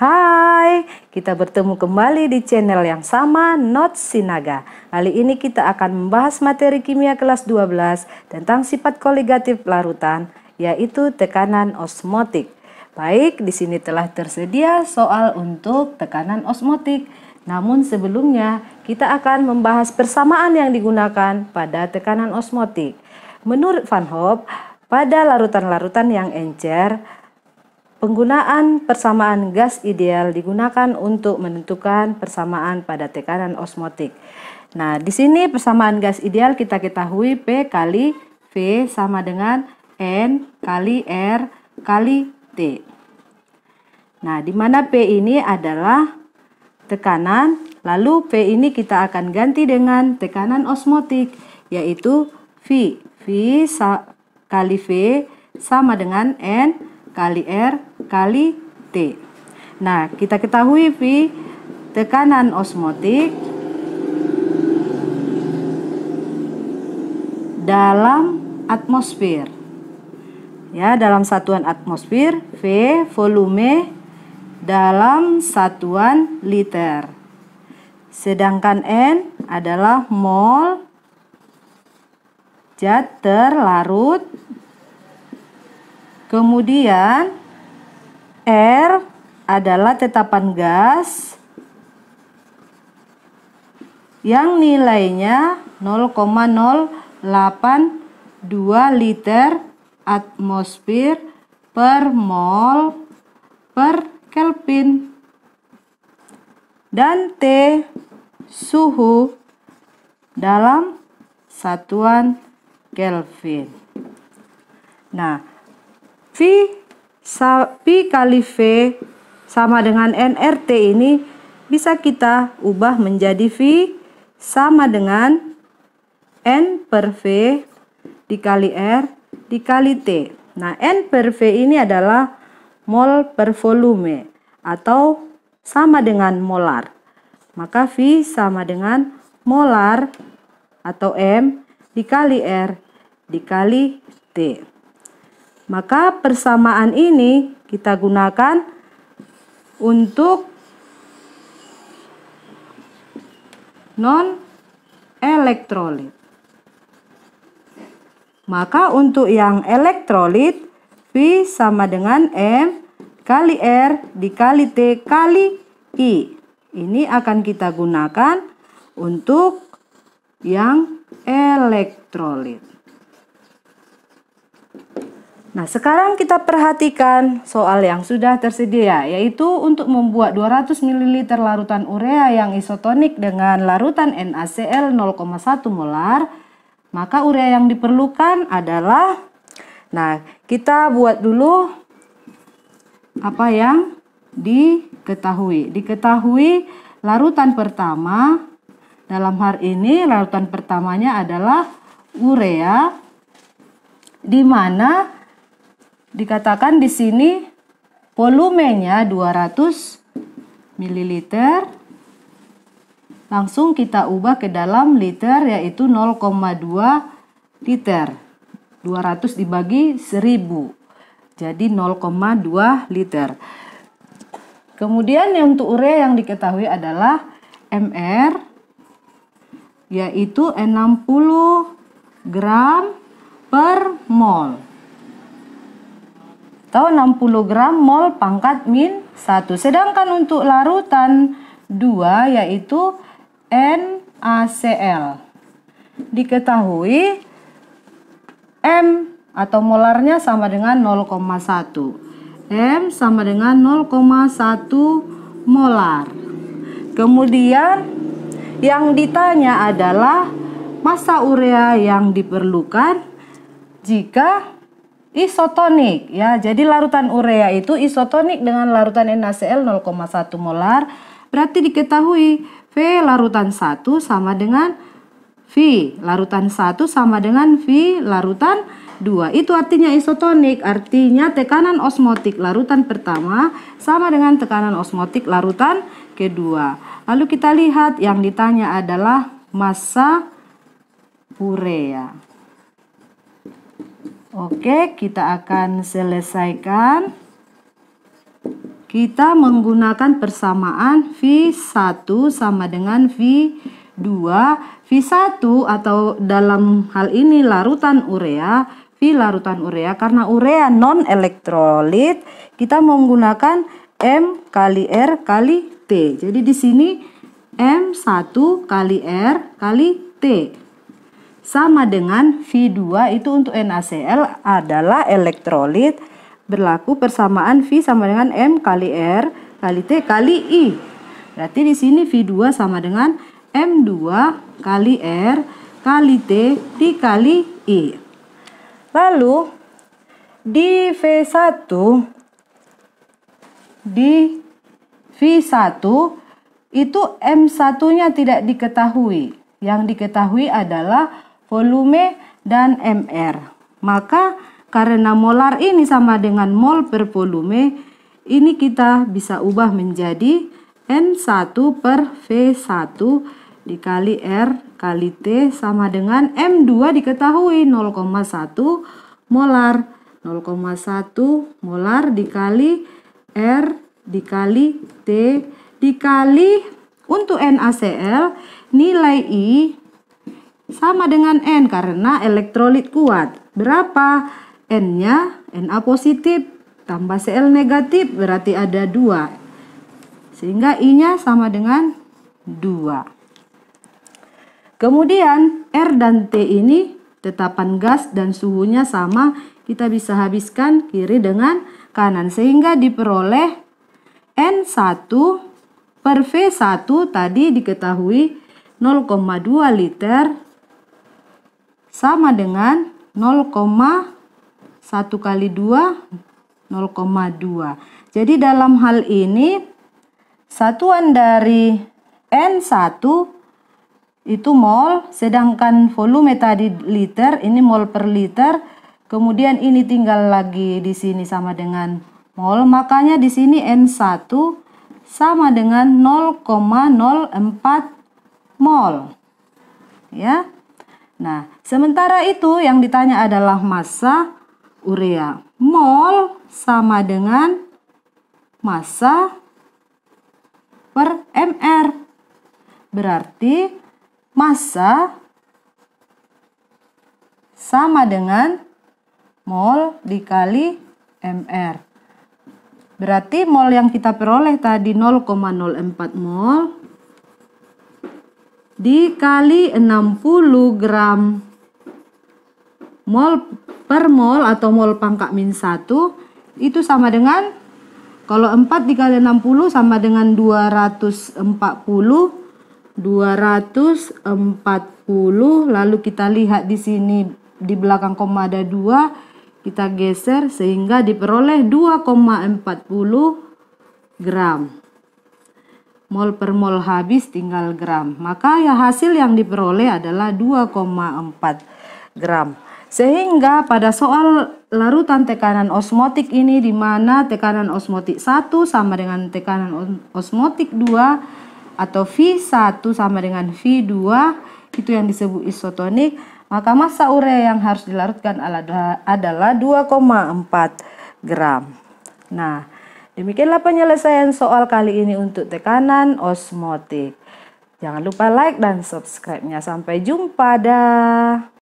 Hai, kita bertemu kembali di channel yang sama, Notes Sinaga. Kali ini kita akan membahas materi kimia kelas 12 tentang sifat koligatif larutan, yaitu tekanan osmotik. Baik, di sini telah tersedia soal untuk tekanan osmotik. Namun sebelumnya, kita akan membahas persamaan yang digunakan pada tekanan osmotik. Menurut Van Hoff, pada larutan-larutan yang encer, penggunaan persamaan gas ideal digunakan untuk menentukan persamaan pada tekanan osmotik. Nah, di sini persamaan gas ideal kita ketahui P kali V sama dengan N kali R kali T. Nah, di mana P ini adalah tekanan, lalu P ini kita akan ganti dengan tekanan osmotik, yaitu V. V kali V sama dengan N kali R kali T. Nah, kita ketahui V tekanan osmotik dalam atmosfer. Ya, dalam satuan atmosfer, V volume dalam satuan liter. Sedangkan N adalah mol zat terlarut. Kemudian R adalah tetapan gas yang nilainya 0,082 liter atmosfer per mol per Kelvin. Dan T suhu dalam satuan Kelvin. Nah, V kali V sama dengan nRT ini bisa kita ubah menjadi V sama dengan N per V dikali R dikali T. Nah, N per V ini adalah mol per volume atau sama dengan molar. Maka V sama dengan molar atau M dikali R dikali T. Maka persamaan ini kita gunakan untuk non-elektrolit. Maka untuk yang elektrolit, V sama dengan M kali R dikali T kali I. Ini akan kita gunakan untuk yang elektrolit. Nah, sekarang kita perhatikan soal yang sudah tersedia, yaitu untuk membuat 200 ml larutan urea yang isotonik dengan larutan NaCl 0,1 molar, maka urea yang diperlukan adalah, nah, kita buat dulu apa yang diketahui. Diketahui larutan pertama, dalam hal ini larutan pertamanya adalah urea, di mana dikatakan di sini volumenya 200 ml. Langsung kita ubah ke dalam liter, yaitu 0,2 liter. 200 dibagi 1000. Jadi 0,2 liter. Kemudian yang untuk urea yang diketahui adalah MR, yaitu 60 gram per mol. Atau 60 gram mol pangkat min 1. Sedangkan untuk larutan 2 yaitu NaCl, diketahui M atau molarnya sama dengan 0,1. M sama dengan 0,1 molar. Kemudian yang ditanya adalah massa urea yang diperlukan jika isotonik, ya. Jadi larutan urea itu isotonik dengan larutan NaCl 0,1 molar. Berarti diketahui V larutan 1 sama dengan V larutan 1 sama dengan V larutan 2. Itu artinya isotonik, artinya tekanan osmotik larutan pertama sama dengan tekanan osmotik larutan kedua. Lalu kita lihat yang ditanya adalah massa urea. Oke, kita akan selesaikan. kita menggunakan persamaan V1 sama dengan V2. V1 atau dalam hal ini larutan urea, V larutan urea, karena urea non elektrolit, kita menggunakan M kali R kali T. Jadi di sini M1 kali R kali T sama dengan V2 itu untuk NaCl adalah elektrolit, berlaku persamaan V sama dengan M kali R kali T kali I. Berarti di sini V2 sama dengan M2 kali R kali T dikali I. Lalu di V1 itu M1-nya tidak diketahui. Yang diketahui adalah volume dan MR. Maka karena molar ini sama dengan mol per volume, ini kita bisa ubah menjadi N1 per V1 dikali R kali T sama dengan M2 diketahui 0,1 molar. 0,1 molar dikali R dikali T dikali untuk NaCl, nilai I sama dengan N karena elektrolit kuat. Berapa? N-nya Na positif tambah Cl negatif berarti ada 2. Sehingga I-nya sama dengan 2. Kemudian R dan T ini tetapan gas dan suhunya sama, kita bisa habiskan kiri dengan kanan sehingga diperoleh N1 per V1 tadi diketahui 0,2 liter sama dengan 0,1 kali 2 0,2. Jadi dalam hal ini satuan dari N1 itu mol, sedangkan volume tadi liter, ini mol per liter. Kemudian ini tinggal lagi di sini sama dengan mol, makanya di sini N1 sama dengan 0,04 mol. Ya. Nah, sementara itu yang ditanya adalah massa urea. Mol sama dengan massa per mr. Berarti massa sama dengan mol dikali mr. Berarti mol yang kita peroleh tadi 0,04 mol dikali 60 gram mol per mol atau mol pangkat min 1 itu sama dengan, kalau 4 dikali 60 sama dengan 240. Lalu kita lihat di sini di belakang koma ada 2, kita geser sehingga diperoleh 2,40 gram. Mol per mol habis tinggal gram. Maka ya hasil yang diperoleh adalah 2,4 gram. Sehingga pada soal larutan tekanan osmotik ini di mana tekanan osmotik 1 sama dengan tekanan osmotik 2 atau V1 sama dengan V2 itu yang disebut isotonik, maka massa urea yang harus dilarutkan adalah 2,4 gram. Nah, demikianlah penyelesaian soal kali ini untuk tekanan osmotik. Jangan lupa like dan subscribe-nya. Sampai jumpa dah.